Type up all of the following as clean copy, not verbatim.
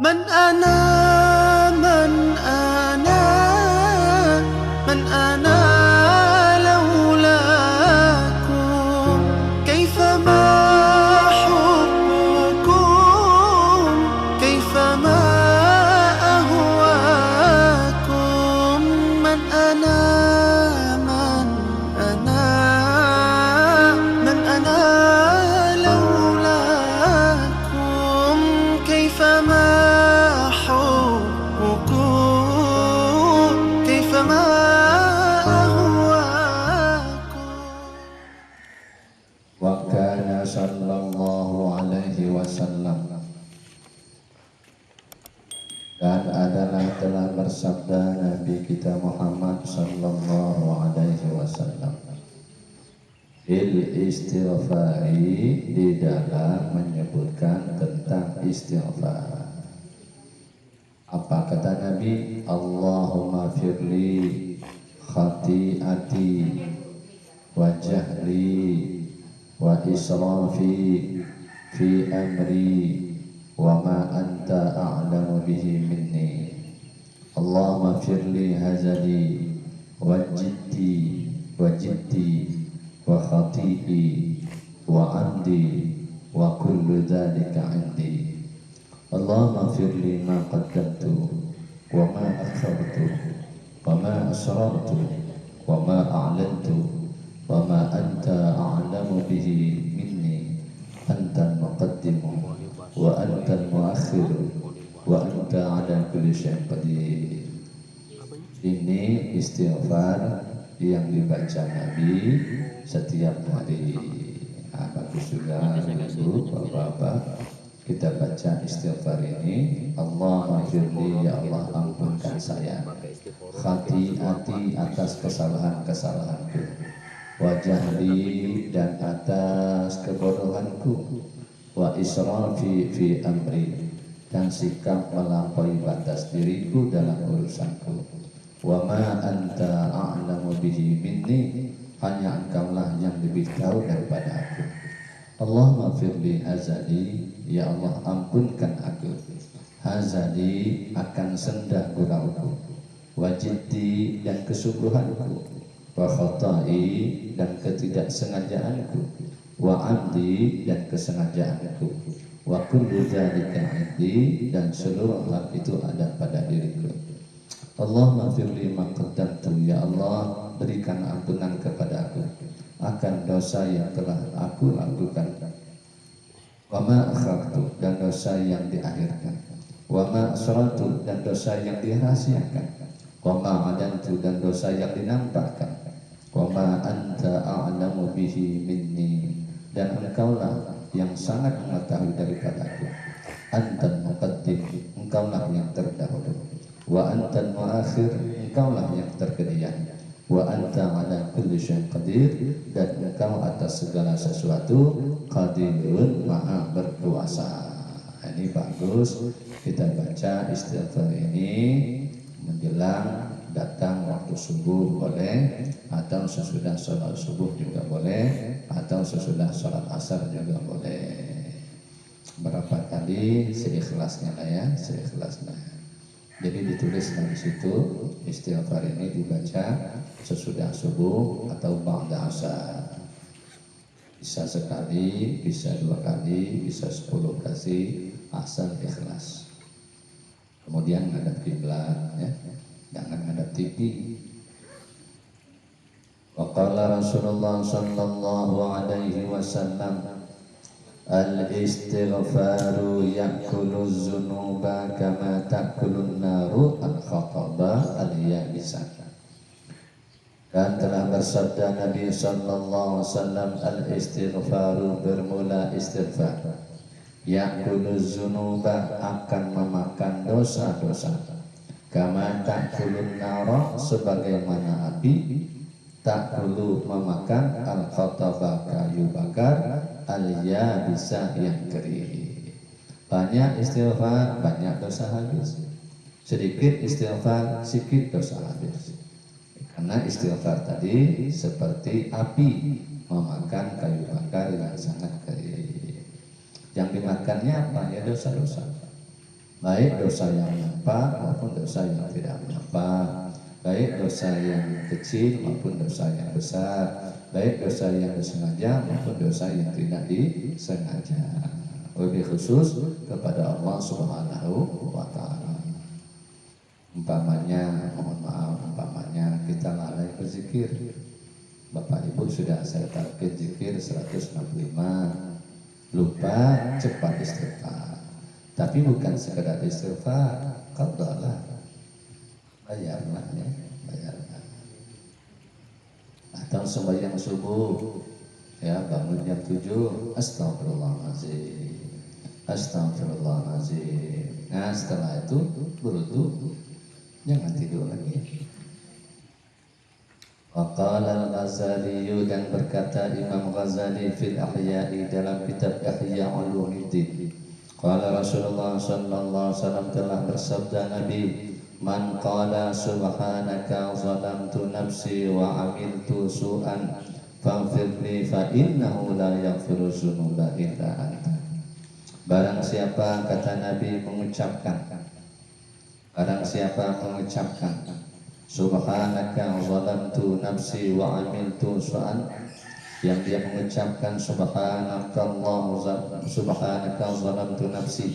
من أنا من أنا من أنا لولاكم كيفما حبكم كيفما أهواكم من أنا من أنا من أنا لولاكم كيفما Wa kana sallallahu alaihi wasallam, dan adalah telah bersabda Nabi kita Muhammad sallallahu alaihi wasallam bil istighfari, di dalam menyebutkan tentang istighfar. Apa kata Nabi? Allahumma firli khati'ati wa jahli wa israfi fi amri wa ma anta a'lamu bihi minni. Allahumma firli hazali wa jiddi wa khati'i wa amdi wa kullu dhalika 'indi. Allahumma firli ma qaddamtu wa ma akhartu wa ma asrartu wa ma a'lantu wa ma anta a'lamu bihi minni. Anta al-muqaddimu wa anta al-muakhiru wa anta ala kulli syai'in qadir. Ini istighfar yang dibaca Nabi setiap hari. Bagus juga Ibu, Bapak-bapak, kita baca istighfar ini. Allahumma firli, ya Allah ampunkan saya khati'ati, atas kesalahan-kesalahanku, wa jahli, dan atas kebodohanku, wa israfi fi amri, dan sikap melampaui batas diriku dalam urusanku, wa ma anta a'lamu bihi minni, hanya engkaulah yang lebih tahu daripada aku. Allahumma firli hazali, ya Allah ampunkan aku hazali, akan sendah gurauku, wajiddi, dan kesungguhanku, wa khata'i, dan ketidaksengajaanku, wa amdi, dan kesengajaanku, wa kullu dzalika 'indi, dan seluruh hal itu ada pada diriku. Allahumma firli ma qaddamtu, ya Allah berikan ampunan kepada aku akan dosa yang telah aku lakukan, wa ma akhartu, dan dosa yang diakhirkan, wa ma asrartu, dan dosa yang dirahasiakan, wa ma adantu, dan dosa yang dinampakkan, wa ma anta a'lamu bihi minni, dan engkaulah yang sangat mengetahui daripadaku. Antal muqaddim, engkaulah yang terdahulu, wa antal muakhir, engkaulah yang terkemudian, wa anta ala kulli syai'in qadir, dan engkau atas segala sesuatu qadirun, maha berkuasa. Ini bagus kita baca istighfar ini menjelang datang waktu subuh boleh, atau sesudah sholat subuh juga boleh, atau sesudah sholat asar juga boleh. Berapa kali seikhlasnya lah ya, seikhlasnya. Jadi ditulis di situ istighfar ini dibaca sesudah subuh atau ba'da asar. Bisa sekali, bisa 2 kali, bisa 10 kali, asal ikhlas. Kemudian ngadap kiblat ya, jangan ngadap TV. Wa qala Rasulullah sallallahu alaihi wasallam, al-istighfaru yakulu zunuba kama takulun naru al-khataba al-yabisah. Dan telah bersabda Nabi sallallahu alaihi wasallam, al-istighfaru, bermula istighfar, yakulu zunuba, akan memakan dosa-dosa, kama takulun naru, sebagaimana api takulu memakan, al-khataba, kayu bakar, al-yabisa, yang kering. Banyak istighfar, banyak dosa habis. Sedikit istighfar, sedikit dosa habis. Karena istighfar tadi seperti api memakan kayu bakar yang sangat kering. Yang dimakannya apa? Ya dosa-dosa. baik dosa yang nampak maupun dosa yang tidak nampak, baik dosa yang kecil maupun dosa yang besar, baik dosa yang disengaja maupun dosa yang tidak disengaja. Lebih khusus kepada Allah Subhanahu wa Ta'ala. Umpamanya, mohon maaf, umpamanya kita lalai berzikir. Bapak Ibu sudah saya target zikir 165, lupa cepat istighfar. Tapi bukan sekedar istighfar, qadalah, bayarlah ya, bayarlah. Atau sembahyang subuh, ya bangun jam 7, astagfirullahaladzim, astagfirullahaladzim. Nah setelah itu berwudu, jangan tidur lagi. Waqala al-Ghazali, dan berkata Imam Ghazali fil Ahya'i dalam kitab Ihya Ulumuddin, qala Rasulullah sallallahu alaihi wasallam, telah bersabda Nabi, man qala subhanaka zalamtu nafsi wa amiltu su'an faghfirli fa innahu la yaghfiru dzunuba illa anta. Barang siapa, kata Nabi, mengucapkan, barang siapa mengucapkan subhanaka zalamtu nafsi wa amiltu su'an, yang dia mengucapkan subhanaka zalamtu nafsi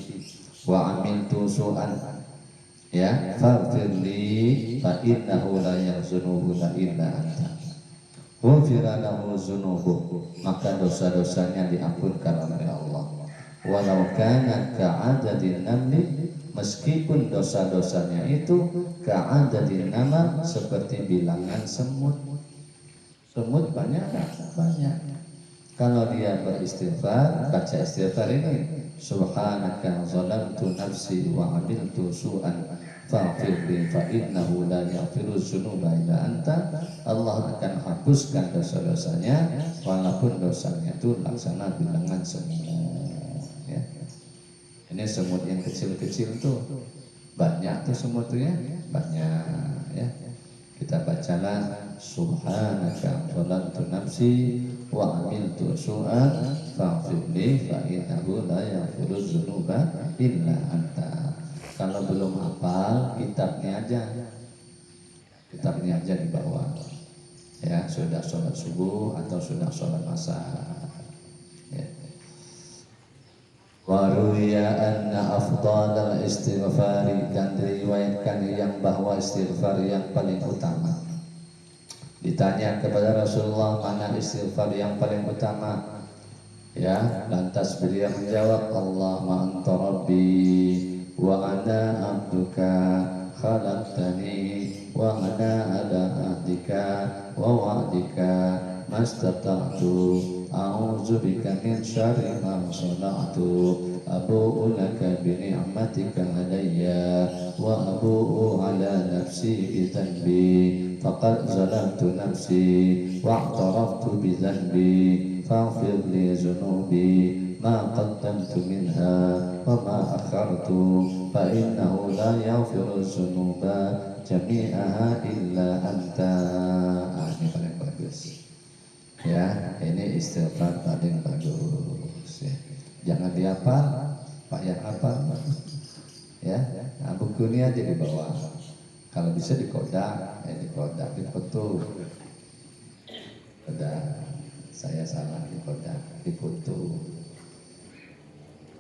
wa amiltu su'an, ya, faghfirli fa innahu la yaghfiru illa anta, ghufira lahu dzunubuh, maka dosa-dosanya diampunkan oleh Allah. Walau kana ka'adadin namli, meskipun dosa-dosanya itu ka'adadin nama, seperti bilangan semut. Semut banyak kan? Banyak. Kalau dia beristighfar, baca istighfar ini, subhanaka zalamtu nafsi wa amiltu su'an faghfirli fa innahu la yaghfiru dzunuba illa anta, Allah akan hapuskan dosa-dosanya walaupun dosanya itu laksana bilangan semut. Ya. Ini semut yang kecil-kecil tuh banyak tuh semut tuh ya, banyak ya. Kita bacalah subhanaka zalamtu nafsi wa amiltu su'an faghfirli fa innahu la yaghfiru dzunuba illa anta. Kalau belum hafal, kitabnya aja di bawah ya, sudah sholat subuh atau sudah sholat asar ya. Wa ruwiya anna afdalal istighfari, dan diriwayatkan yang bahwa istighfar yang paling utama. Ditanya kepada Rasulullah, mana istighfar yang paling utama? Ya, lantas beliau menjawab, Allahumma anta rabbi wa ana abduka khalaqtani wa ana ala ahdika wa wa'dika mastata'tu a'udzu bika min syarri ma sana'tu abu'u laka bi ni'matika alayya wa abu'u ala nafsi bi dhanbi faqad zalamtu nafsi wa'taraftu bi dhanbi faghfir li dhunubi ma qaddamtu minha wa ma akhartu fa innahu la yaghfiru dhunuba jami'aha illa anta. Ini paling bagus ya, ini istighfar paling bagus ya. Jangan dihafal, payah hafal ya. Nah, buku ini aja di bawah, kalau bisa di kodak, di foto. Kodak, saya salah, di kodak, di foto.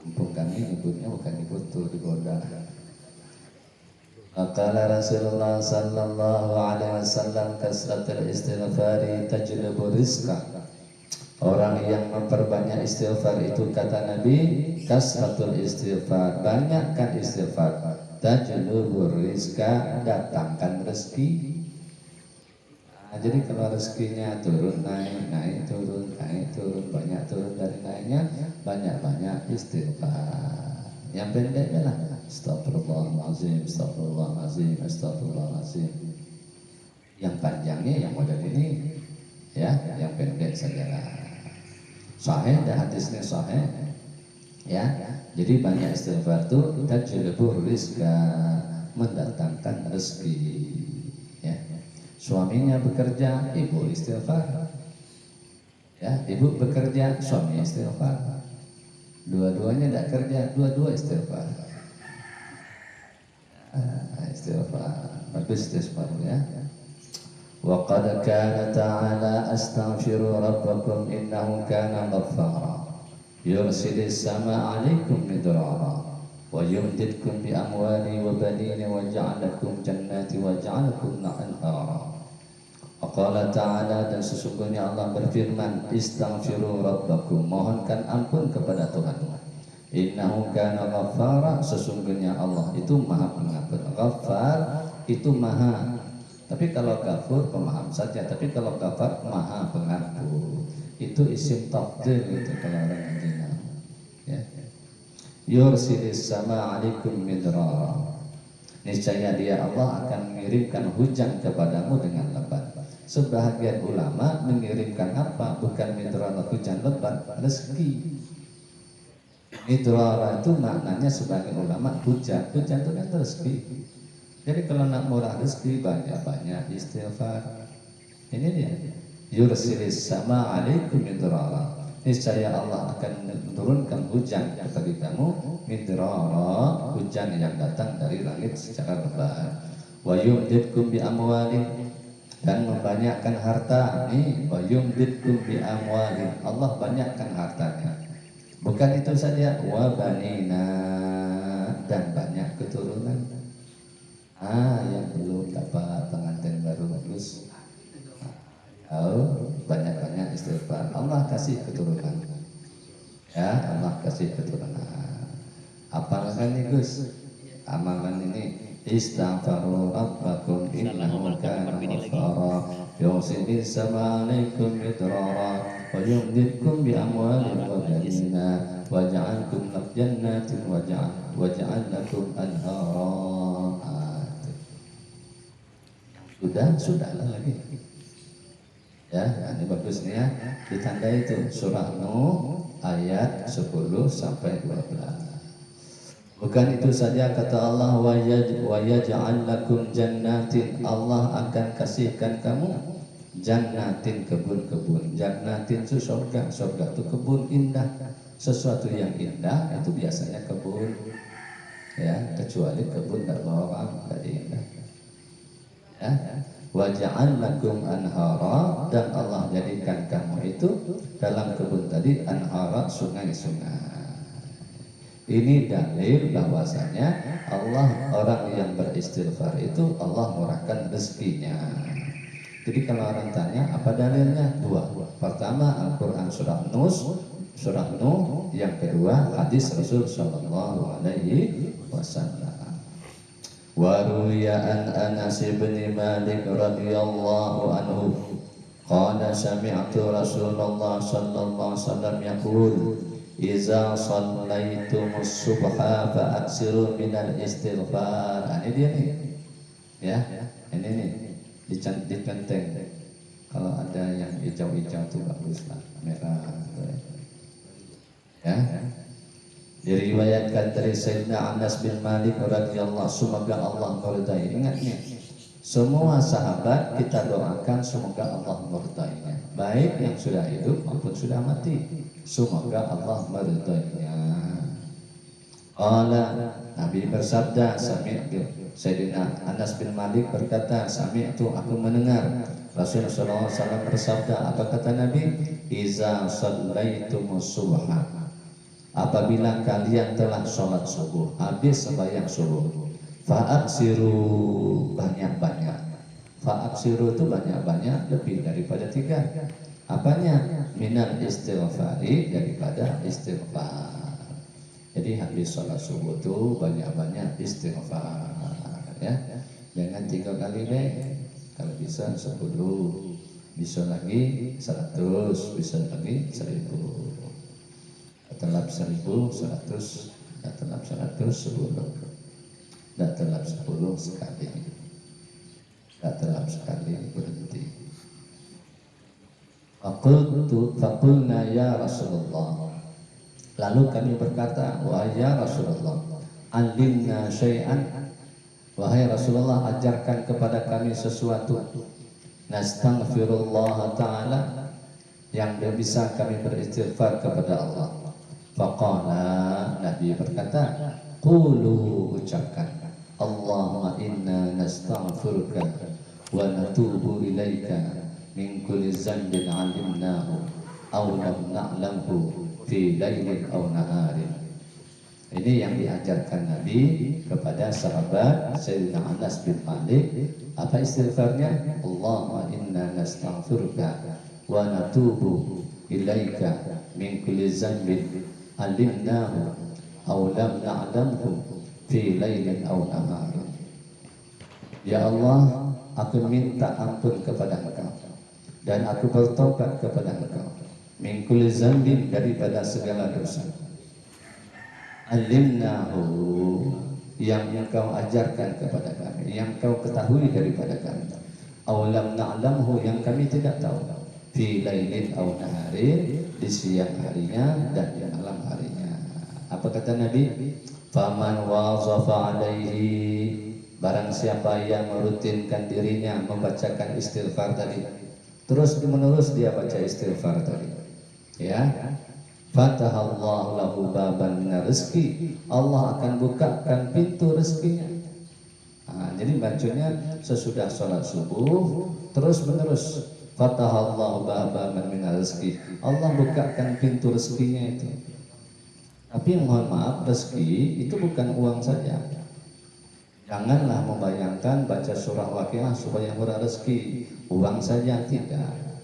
Kampung kami nyebutnya bukan di foto, di kodak. Qala Rasulullah sallallahu alaihi wasallam, kasratul istighfari tajlibu rizqa. Orang yang memperbanyak istighfar itu, kata Nabi, kasratul istighfar, banyakkan istighfar, tajlibu rizqa, datangkan rezeki. Nah, jadi kalau rezekinya turun naik, naik turun, naik turun, banyak turun dari naiknya, banyak-banyak istighfar. Yang pendeknya lah, astagfirullahaladzim, astagfirullahaladzim, astagfirullahaladzim. Yang panjangnya yang model ini ya, yang pendek sajalah. Sahih, dan hadisnya sahih ya. Jadi banyak istighfar itu tajlibu rizqa, mendatangkan rezeki ya. Suaminya bekerja, ibu istighfar ya. Ibu bekerja, suami istighfar. Dua-duanya tidak kerja, dua-dua istighfar. istighfar. Bagus istighfar ya. Wa qad kana ta'ala astaghfiru rabbakum innahu kana ghaffara yursilis sama 'alaikum midrara wa yumdidkum bi amwali wa banina wa ja'alakum jannati wa ja'alakum anhara. Qala ta'ala, dan sesungguhnya Allah berfirman, istaghfiru rabbakum, mohonkan ampun kepada Tuhanmu. Innahu kana ghaffara, sesungguhnya Allah itu maha pengampun. Ghaffar itu maha, tapi kalau ghafur pemaham saja, tapi kalau ghafar maha pengampun. Itu isim tafdil itu kalau orang Madinah. Ya. Yursilis sama 'alaikum midrara, niscaya dia Allah akan mengirimkan hujan kepadamu dengan lebat. Sebahagian ulama mengirimkan apa? Bukan midrara hujan lebat, rezeki. Midrara itu maknanya sebagai ulama hujan. Hujan itu kan rezeki. Jadi kalau nak murah rezeki banyak-banyak istighfar. Ini dia. Yursilis sama 'alaikum midrara, niscaya Allah akan menurunkan hujan kepada kamu, midrara, hujan yang datang dari langit secara lebat. Wa yumdidkum bi amwalin, dan membanyakkan harta. Nih, wa yumdidkum bi amwalin, Allah banyakkan hartanya. Bukan itu saja, wa banina, dan banyak keturunan. Yang belum dapat pengantin baru bagus, banyak-banyak istighfar, Allah kasih keturunan. Ya, Allah kasih keturunan. Apalagi nih Gus, amalan ini, istaghfaru rabbakum innahu kana ghaffara yursilis sama 'alaikum midrara wa yumdidkum bi amwalin wa banina wa ja'alkum jannatin wa ja'alakum anhara. Sudahlah lagi. Ya, ini bagus nih ya. Ditandai itu surah Nuh ayat 10 sampai 12. Bukan itu saja, kata Allah, wa yaj'al lakum jannatin, Allah akan kasihkan kamu jannatin, kebun-kebun. Jannatin itu surga, surga itu kebun indah. Sesuatu yang indah itu biasanya kebun. Ya, kecuali kebun orang dari indah. Ya, wa ja'al lakum anhara, dan Allah jadikan kamu itu dalam kebun tadi anhara, sungai-sungai. Ini dalil bahwasanya Allah, orang yang beristighfar itu Allah murahkan rezekinya. Jadi kalau orang tanya apa dalilnya? Dua. Pertama Al-Quran surah Nuh, yang kedua hadis Rasul sallallahu alaihi wasallam. Wa ruwiya an Anas bin Malik radhiyallahu anhu qala sami'tu Rasulullah sallallahu alaihi wasallam yaqul iza sallaitumus subha fa'aksiru minal istighfar. Ini dia nih. Ya, ini nih. Dicenteng. Kalau ada yang hijau-hijau itu bagus lah, merah. Ya. Diriwayatkan dari Sayyidina Anas bin Malik radhiyallahu, semoga Allah meridai. Ingat nih, semua sahabat kita doakan semoga Allah meridainya, baik yang sudah hidup maupun sudah mati. Semoga Allah meridainya. Nabi bersabda, Sayyidina Anas bin Malik berkata, sami'tu, aku mendengar Rasulullah SAW bersabda. Apa kata Nabi? Iza sallaitumus subha, apabila kalian telah sholat subuh, habis sembahyang subuh, fa'aksiru, banyak-banyak. Fa'aksiru itu banyak-banyak, lebih daripada 3. Apanya? Minal istighfari, daripada istighfar. Jadi habis sholat subuh itu banyak-banyak istighfar. Ya, jangan 3 kali deh. Kalau bisa 10, bisa lagi 100, bisa lagi 1000. Telap 1000, 100, telap 100, 10. Tidak telap 10 sekali. Tidak telap sekali, berhenti. Faqulna ya Rasulullah, lalu kami berkata, wahai ya Rasulullah, alimna syai'an, wahai Rasulullah, ajarkan kepada kami sesuatu, nastaghfirullah ta'ala, yang bisa kami beristighfar kepada Allah. Faqala, Nabi berkata, qulu, ucapkan, Allahumma inna nastaghfiruka wa natubu ilaika min kulli dhanbin 'alimnahu aw lam na'lamhu fi lailin aw naharin. Ini yang diajarkan Nabi kepada sahabat Sayyidina Anas bin Malik. Apa istighfarnya? Allahumma inna nastaghfiruka wa natubu ilaika min kulli dhanbin 'alimnahu aw lam na'lamhu fi lailin aw naharin. Ya Allah, aku minta ampun kepada Engkau dan aku bertobat kepada Engkau min kulli dzambin, daripada segala dosa. Alimnahu, yang Engkau ajarkan kepada kami, yang Engkau ketahui daripada kami. Aw lam na'lamhu, yang kami tidak tahu. Fi lailin aw naharin, di siang harinya dan di malam harinya. Apa kata Nabi? Faman wazafa alaihi, barang siapa yang merutinkan dirinya membacakan istighfar tadi, terus menerus dia baca istighfar tadi, ya, fatahallahu lahu baban minar rizki, Allah akan bukakan pintu rezekinya. Nah, jadi bacanya sesudah sholat subuh terus menerus, fatahallahu baban minar rizki, Allah bukakan pintu rezekinya itu. Tapi mohon maaf, rezeki itu bukan uang saja. Janganlah membayangkan baca surah Waqiah supaya murah rezeki, uang saja tidak.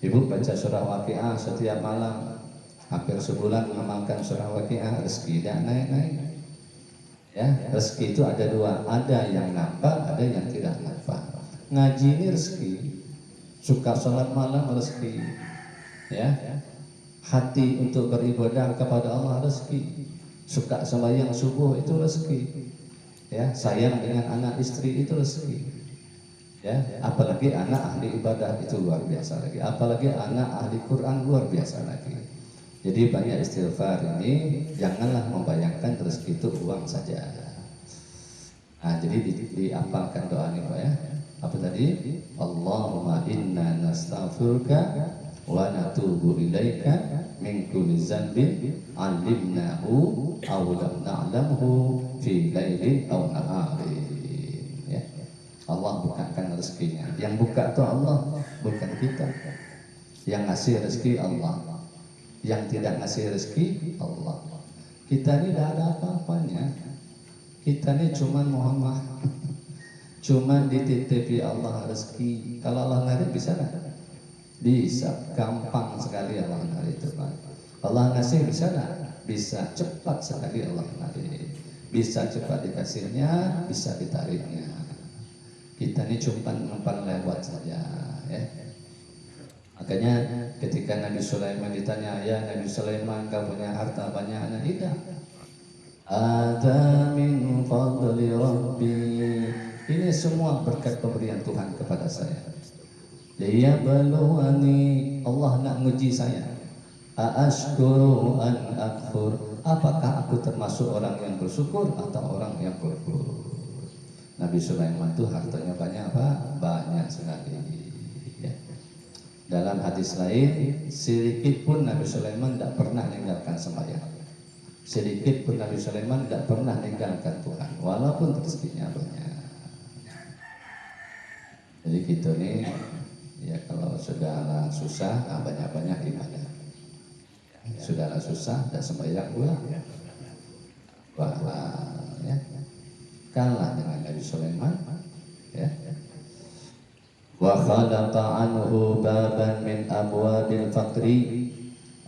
Ibu baca surah Waqiah setiap malam, hampir sebulan mengamalkan surah Waqiah, rezeki tidak naik-naik. Ya, rezeki itu ada dua, ada yang nambah, ada yang tidak nambah. Ngaji ini rezeki, suka sholat malam rezeki, ya. Hati untuk beribadah kepada Allah rezeki, suka sembahyang subuh itu rezeki, ya, sayang dengan anak istri itu rezeki, ya, apalagi anak ahli ibadah itu luar biasa lagi, apalagi anak ahli Quran luar biasa lagi. Jadi banyak istighfar ini, janganlah membayangkan rezeki itu uang saja. Nah, jadi diapalkan doa ini Pak ya. Apa tadi? Allahumma inna nastaghfiruka wa natubu ilaika min kulli dzambin 'alimnahu aw lam na'lamhu fi lailin aw naharin. Ya. Allah bukakan rezekinya. Yang buka itu Allah, bukan kita. Yang ngasih rezeki Allah, yang tidak ngasih rezeki Allah. Kita ini tidak ada apa-apanya. Kita ini cuma Muhammad, cuma dititipi Allah rezeki. Kalau Allah ngasih bisa nggak? Bisa, gampang sekali Allah ngasih itu Pak. Allah ngasih bisa nggak? Bisa, cepat sekali Allah ngasih. Bisa cepat dikasihnya, bisa ditariknya. Kita ini cuma numpang lewat saja, ya. Makanya ketika Nabi Sulaiman ditanya, ya Nabi Sulaiman kau punya harta banyak? Tidak. Ada min fadli Rabbi. Ini semua berkat pemberian Tuhan kepada saya. Liyabluwani, Allah nak nguji saya. Aashkuru an akfur, apakah aku termasuk orang yang bersyukur atau orang yang kufur? Nabi Sulaiman itu hartanya banyak Pak, banyak sekali. Ya. Dalam hadis lain, sedikit pun Nabi Sulaiman tidak pernah meninggalkan sembahyang. Sedikit pun Nabi Sulaiman tidak pernah meninggalkan Tuhan, walaupun rezekinya banyak. Jadi kita nih, ya kalau sudah susah, banyak-banyak ibadah. Sudah susah, tidak sembahyang pula, wah, ya, kalah dengan Nabi Sulaiman, ya. Wa khalaqa anhu baban min abwabil faqri,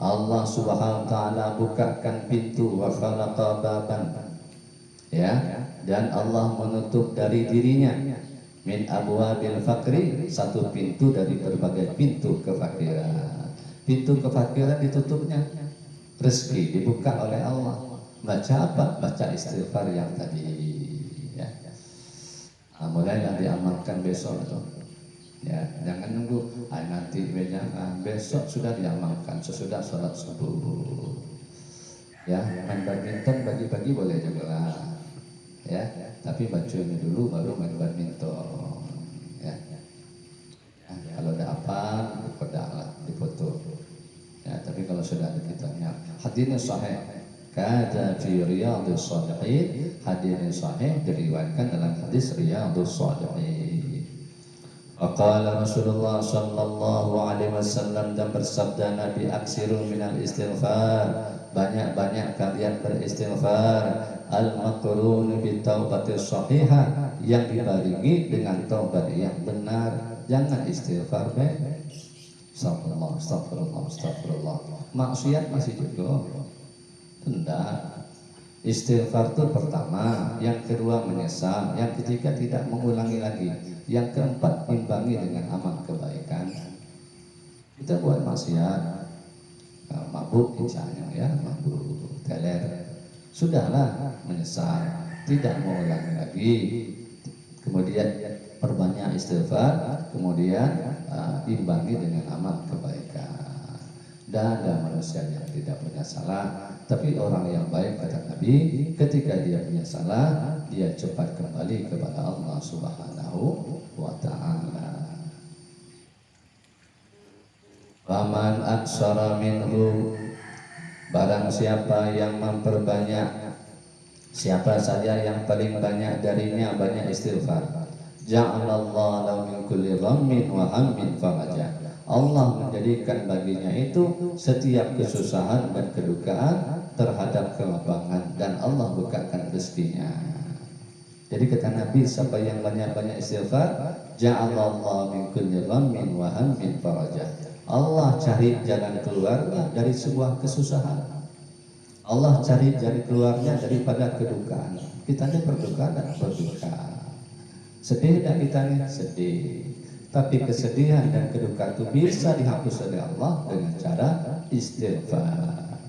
Allah Subhanahu wa taala bukakan pintu, wa khalaqa baban, ya, dan Allah menutup dari dirinya min abwabil faqri, satu pintu dari berbagai pintu kefakiran. Pintu kefakiran ditutupnya, rezeki dibuka oleh Allah. Baca apa? Baca istighfar yang tadi, ya. Nah, mulailah diamalkan besok itu. Ya, jangan nunggu nanti besok sudah diamalkan sesudah sholat subuh. Ya, main badminton pagi-pagi boleh juga lah. Ya, tapi baca ini dulu baru main badminton. Ya. Kalau ada apa, dipedahlah, dipoto. Ya, tapi kalau sudah ada kitabnya, hadisnya sahih. Kada fi Riyadhus Shalihin, hadis yang sahih diriwayatkan dalam hadis Riyadhus Shalihin. Faqala Rasulullah sallallahu alaihi wasallam, dan bersabda Nabi, aksiru minal istighfar, banyak-banyak kalian beristighfar, al-maqrun bi taubatis shahihah, yang dibarengi dengan taubat yang benar. Jangan istighfar astagfirullah, astagfirullah, astagfirullah, maksiat masih juga. Tidak. Istighfar itu pertama, yang kedua menyesal, yang ketiga tidak mengulangi lagi, yang keempat imbangi dengan amal kebaikan. Kita buat maksiat, mabuk misalnya ya, mabuk, teler, sudahlah menyesal, tidak mengulangi lagi, kemudian perbanyak istighfar, kemudian imbangi dengan amal kebaikan. Dan ada manusia yang tidak punya salah, tapi orang yang baik, kata Nabi, ketika dia punya salah, dia cepat kembali kepada Allah Subhanahu wa Ta'ala. Faman aksara minhu, barang siapa yang memperbanyak, siapa saja yang paling banyak darinya banyak istighfar, ja'alallahu lahu min kulli ghammin wa hammin faraja, Allah menjadikan baginya itu setiap kesusahan dan kedukaan terhadap kelapangan, dan Allah bukakan rezekinya. Jadi kata Nabi, siapa yang banyak-banyak istighfar, ja'alallahu min kulli ghammin wa hammin faraja, Allah cari jalan keluarnya dari sebuah kesusahan. Allah cari jalan keluarnya daripada kedukaan. Kita ada berduka dan berduka. Sedih dan kita ini sedih. Tapi kesedihan dan kedukaan itu bisa dihapus oleh Allah dengan cara istighfar.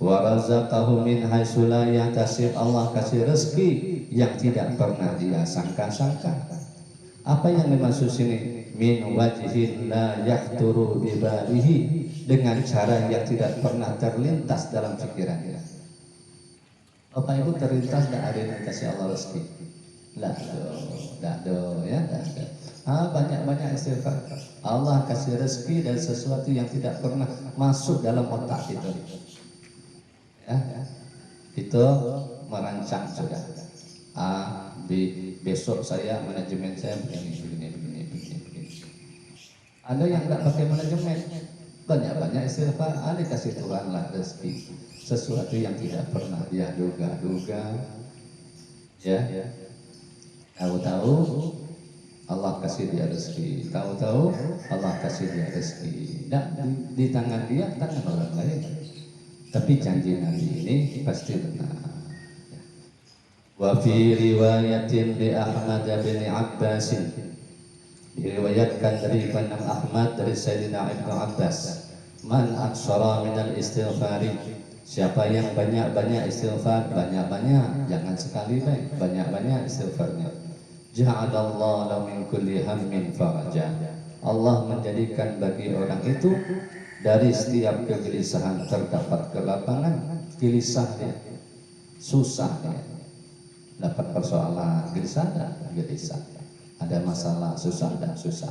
Wa razaqahu min haitsu la yahtasib, Allah kasih rezeki yang tidak pernah dia sangka-sangka. Apa yang dimaksud sini? Min wajhin la yahturu bi balihi, dengan cara yang tidak pernah terlintas dalam pikirannya. Bapak Ibu terlintas dan ada yang kasih Allah rezeki? Dah do ya, dah do. Banyak-banyak istighfar, Allah kasih rezeki dari sesuatu yang tidak pernah masuk dalam otak kita. Ya, kita merancang sudah. Besok saya manajemen saya begini. Ada yang nggak pakai manajemen, banyak-banyak istighfar, ada kasih Tuhan lah rezeki, sesuatu yang tidak pernah dia duga-duga. Ya, tahu-tahu Allah kasih dia rezeki, tahu-tahu Allah kasih dia rezeki, dan di tangan dia, tangan orang lain. Tapi janji Nabi ini pasti benar. Wa fi riwayatin li Ahmad bin Abbas, diriwayatkan dari Imam Ahmad dari Sayyidina Ibnu Abbas, man aksara minal istighfari, siapa yang banyak-banyak istighfar, banyak-banyak, jangan sekali baik, banyak-banyak istighfarnya, ja'alallahu lahu min kulli hammin faraja, Allah menjadikan bagi orang itu dari setiap kegelisahan terdapat kelapangan. Gelisahnya, susahnya, dapat persoalan, gelisah, ada masalah, susah dan susah.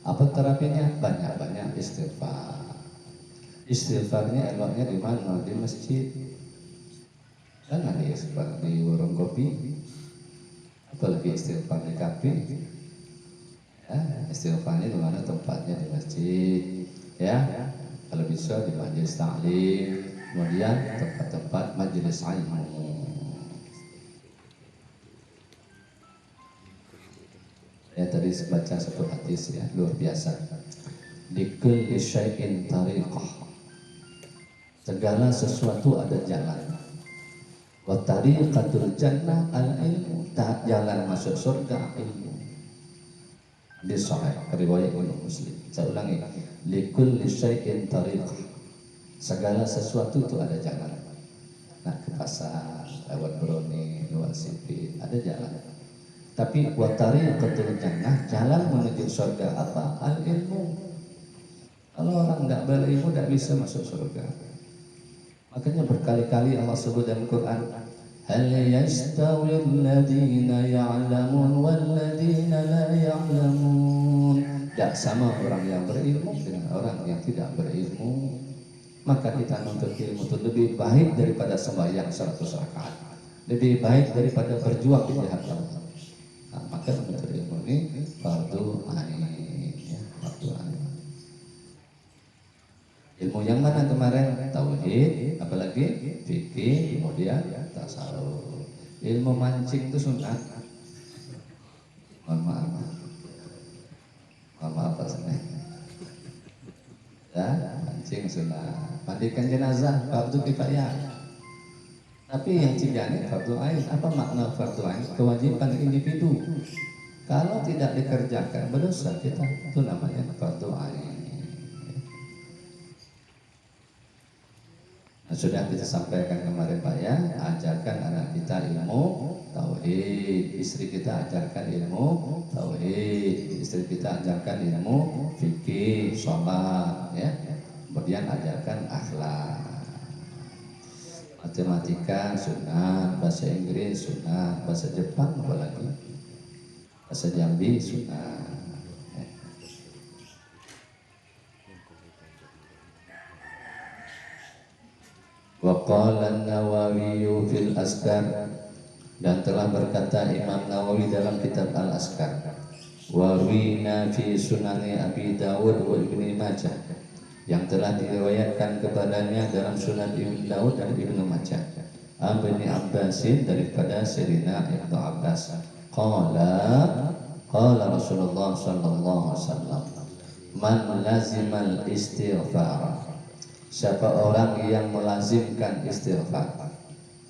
Apa terapinya? Banyak-banyak istighfar. Istighfarnya eloknya di mana? Di masjid. Jangan istighfar di warung kopi, apalagi istighfar di kafe. Ya, istighfarnya di mana? Tempatnya di masjid. Ya, kalau bisa di majelis ta'lim, kemudian tempat-tempat majelis ilmu. Ya, tadi baca satu hadis ya, luar biasa. Di kulli syai'in tariqah, segala sesuatu ada jalan. Wa tariqatul jannah al-ilmu, jalan masuk surga ilmu. Di sahih riwayat Imam Muslim. Saya ulangi, li kulli syai'in tariqah, segala sesuatu itu ada jalan. Nak ke pasar, lewat Broni, lewat Sipit, ada jalan. Tapi wa tariqatul jannah, jalan menuju surga apa? Al-ilmu. Kalau orang tidak berilmu tidak bisa masuk surga. Makanya berkali-kali Allah sebut dalam Quran, hal yastawi alladhina ya'lamun walladhina la ya'lamun. Tidak sama orang yang berilmu dengan orang yang tidak berilmu. maka kita menuntut ilmu itu lebih baik daripada sembahyang 100 rakaat, lebih baik daripada berjuang di jalan Allah. Nah, maka menuntut ilmu ini fardu ain, ya, fardu ain. Ilmu yang mana kemarin? Tauhid, apalagi fikih, kemudian tasawuf. Ilmu mancing itu sunat. Mohon maaf. Mohon maaf Pak Seneh. Ya, mancing sunat. Mandikan jenazah fardu kifayah. Tapi yang cijane fardu ain. Apa makna fardu ain? Kewajiban individu. Kalau tidak dikerjakan berdosa kita. Itu namanya fardu ain. Nah, sudah kita sampaikan kemarin Pak ya, ajarkan anak kita ilmu tauhid, istri kita ajarkan ilmu tauhid, istri kita ajarkan ilmu fikih, sholat, ya. Kemudian ajarkan akhlak, matematika sunat, bahasa Inggris sunat, bahasa Jepang apalagi, bahasa Jambi sunat. Wa qala an-Nawawi fil Azkar, dan telah berkata Imam Nawawi dalam kitab Al-Azkar, wa wina fi sunani Abi Dawud wa Ibnu Majah, yang telah diriwayatkan kepadanya dalam Sunan Ibnu Dawud dan Ibnu Majah, Ibnu Abbasin, daripada Sayyidina Ibnu Abbas, qala Rasulullah sallallahu alaihi wasallam, man lazimal istighfar, siapa orang yang melazimkan istighfar,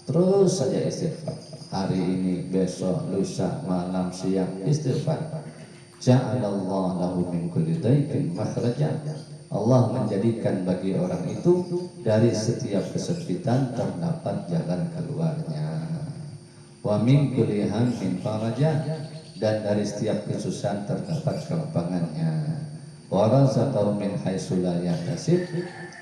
terus saja istighfar, hari ini, besok, lusa, malam, siang istighfar, ja'alallahu lahu min kulli daiqin makhrajan, Allah menjadikan bagi orang itu dari setiap kesempitan terdapat jalan keluarnya, wa min kulli hammin farajan, dan dari setiap kesusahan terdapat kelapangannya, wa razaqahu min haitsu la yahtasib,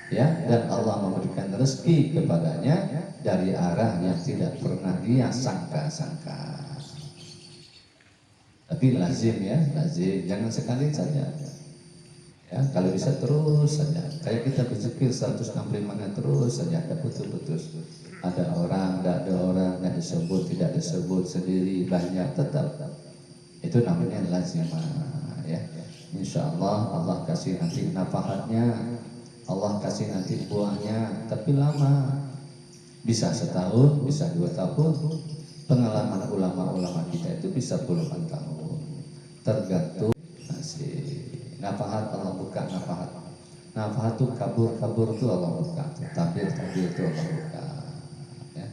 ya, dan Allah memberikan rezeki kepadanya dari arah yang tidak pernah dia sangka-sangka. Tapi lazim ya, lazim, jangan sekali saja. Ya, kalau bisa terus saja. Kayak kita berzikir 165 terus saja, ada putus-putus. Ada orang, tidak ada orang, tidak disebut, tidak disebut, sendiri, banyak, tetap. Itu namanya lazimah, ya. Insya Allah, Allah kasih nanti nafahatnya, Allah kasih nanti buahnya, tapi lama, bisa setahun, bisa 2 tahun. Pengalaman ulama-ulama kita itu bisa puluhan tahun, tergantung nasib. Nafahat Allah buka, nafahat itu kabur itu Allah buka, tabir itu Allah buka, ya.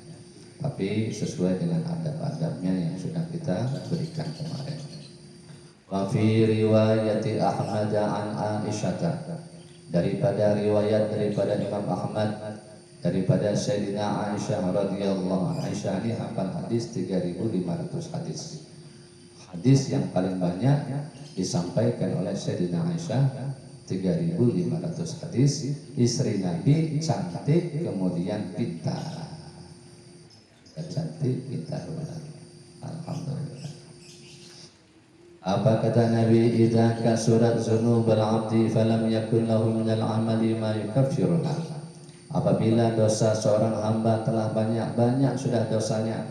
Tapi sesuai dengan adab-adabnya yang sudah kita berikan kemarin. Wa fi riwayati Ahmad an Aisyah, daripada riwayat daripada Imam Ahmad daripada Sayyidina Aisyah radhiyallahu anha. Aisyah ini hafal hadis 3.500 hadis. Hadis yang paling banyak disampaikan oleh Sayyidina Aisyah, 3.500 hadis. Istri Nabi cantik, kemudian pintar. Cantik, pintar. Alhamdulillah. Apa kata Nabi? Idza kasurat dzunubul 'abdi falam yakun lahu minal 'amali ma yukaffiruha. Apabila dosa seorang hamba telah banyak sudah dosanya,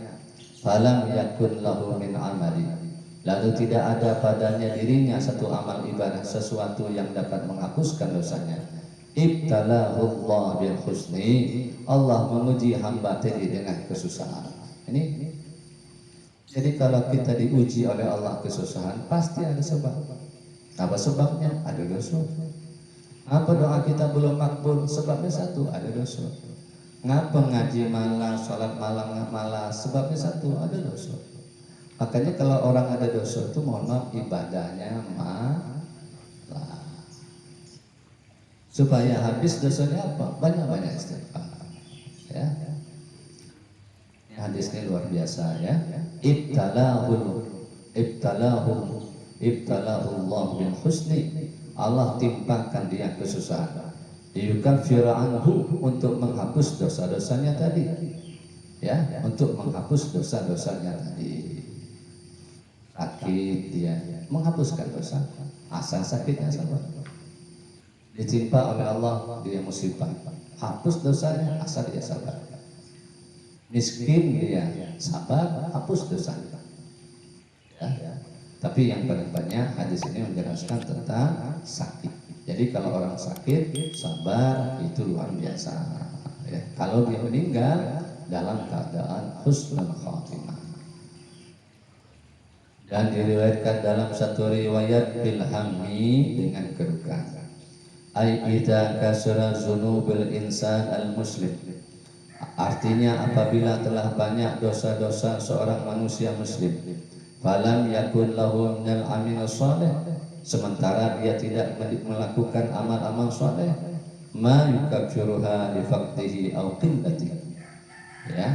falam yakun lahu min 'amali, lalu tidak ada padanya dirinya satu amal ibadah, sesuatu yang dapat menghapuskan dosanya, ibtalahu Allah bil husni, Allah menguji hamba tadi dengan kesusahan. Ini jadi kalau kita diuji oleh Allah kesusahan, pasti ada sebab. Apa sebabnya? Ada dosa. Apa doa kita belum makbul? Sebabnya satu, ada dosa. Ngapa ngaji malas, sholat malam malas? Sebabnya satu, ada dosa. Makanya kalau orang ada dosa itu, mohon maaf, ibadahnya malah. Supaya habis dosanya apa? Banyak-banyak istighfar. Ya. Hadis ini luar biasa ya. Ibtalahu Allah bil husni, Allah timpakan dia kesusahan, liyukaffira anhu, untuk menghapus dosa-dosanya tadi, ya, untuk menghapus dosa-dosanya tadi. Sakit dia menghapuskan dosa, asal sakitnya sabar. Ditimpa oleh Allah dia musibah, hapus dosanya asal dia sabar. Miskin dia sabar, hapus dosanya. Ya. Tapi yang paling banyak hadis ini menjelaskan tentang sakit. Jadi kalau orang sakit sabar itu luar biasa. Ya. Kalau dia meninggal dalam keadaan husnul khatimah. Dan diriwayatkan dalam satu riwayat bil hammi dengan kedukaan. Ai idza kasara dzunubil insan al muslim. Artinya apabila telah banyak dosa-dosa seorang manusia muslim, falam yakun lahu minal amal salih, sementara dia tidak melakukan amal-amal saleh, ma yukaffiruha li faqdihi aw qillatihi. Ya.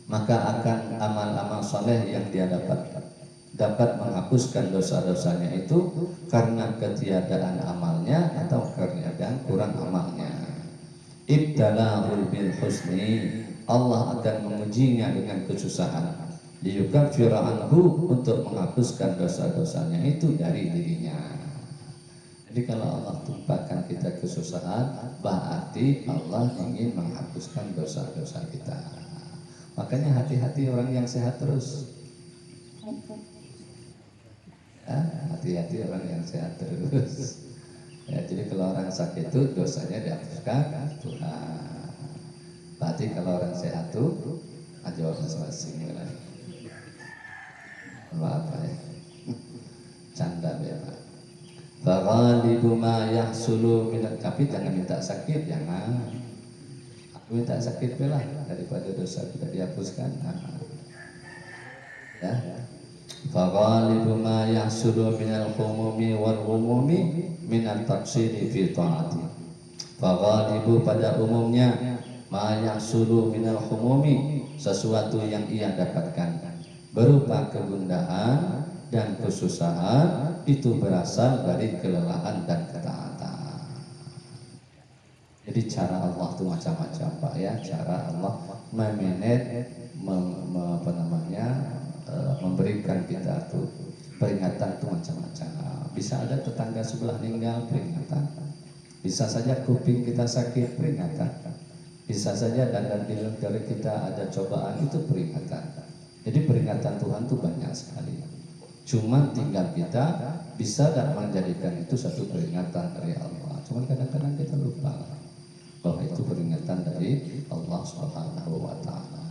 Maka akan amal-amal saleh yang dia dapat menghapuskan dosa-dosanya itu karena ketiadaan amalnya atau karena kurang amalnya. Ibtalahul bil husni, Allah akan mengujinya dengan kesusahan. Liyukaffira anhu, untuk menghapuskan dosa-dosanya itu dari dirinya. Jadi kalau Allah tumpahkan kita kesusahan, berarti Allah ingin menghapuskan dosa-dosa kita. Makanya hati-hati orang yang sehat terus. Ya, hati-hati orang yang sehat terus. Ya, jadi kalau orang sakit itu dosanya dihapuskan Tuhan. Berarti kalau orang sehat itu jawab masing-masing. Apa ya? Canda ya Pak. Faghalibu ma yahsulu minat, tapi jangan minta sakit, jangan. Aku minta sakit lah daripada dosa kita dihapuskan. Ya. Faghalibu ma yahsulu minal khumumi wal ghumumi minat taqsiri fi ta'ati. Faghalibu, pada umumnya, ma yahsulu minal khumumi, sesuatu yang ia dapatkan berupa kegundahan dan kesusahan itu berasal dari kelelahan dan ketaatan. Jadi cara Allah itu macam-macam Pak ya, cara Allah memanage memberikan kita tuh peringatan tuh macam-macam. Bisa ada tetangga sebelah meninggal, peringatan. Bisa saja kuping kita sakit, peringatan. Bisa saja dandan dari kita ada cobaan, itu peringatan. Jadi peringatan Tuhan tuh banyak sekali. Cuma tinggal kita bisa tak menjadikan itu satu peringatan dari Allah. Cuma kadang-kadang kita lupa bahwa itu peringatan dari Allah Subhanahu wa taala.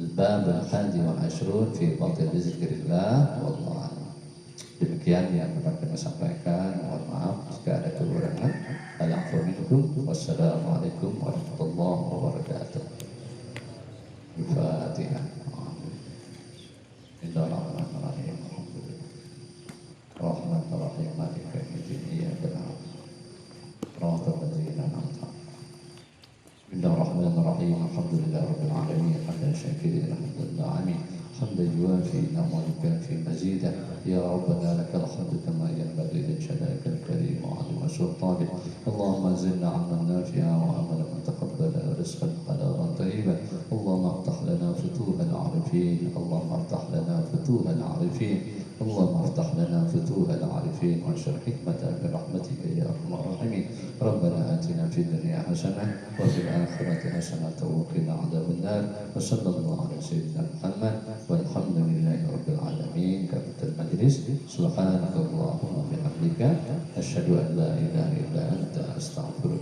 Al-bab al-hadi wa ashrun fi fadl zikrillah wallahu a'lam. Demikian yang dapat kami sampaikan. Mohon maaf jika ada kekurangan. Wassalamualaikum warahmatullahi wabarakatuh. Al-Fatihah. Bismillahirrahmanirrahim. Rahmanirrahim. Maliki yaumiddin. Iyyaka na'budu wa iyyaka nasta'in. Bismillahirrahmanirrahim. Alhamdulillahirabbil alamin. Hamdan syakirin alhamdulillah amin. حمدا يوافي نعمه ويكافي مزيدا يا ربنا لك الحمد كما ينبغي لجلالك الكريم وعظيم سلطانك. اللهم زدنا علما نافعا وعملا متقبلا ورزقا حلالا طيبا. اللهم افتح لنا فتوح العارفين. اللهم افتح لنا فتوح العارفين. اللهم افتح لنا فتوح العارفين وانشر حكمة برحمتك يا ارحم الراحمين. ربنا آتنا في الدنيا حسنة وفي الآخرة حسنة وقنا عذاب النار. وصلى الله على سيدنا محمد والحمد لله رب العالمين. كافة المجلس سبحانك اللهم وبحمدك أشهد أن لا إله إلا أنت أستغفرك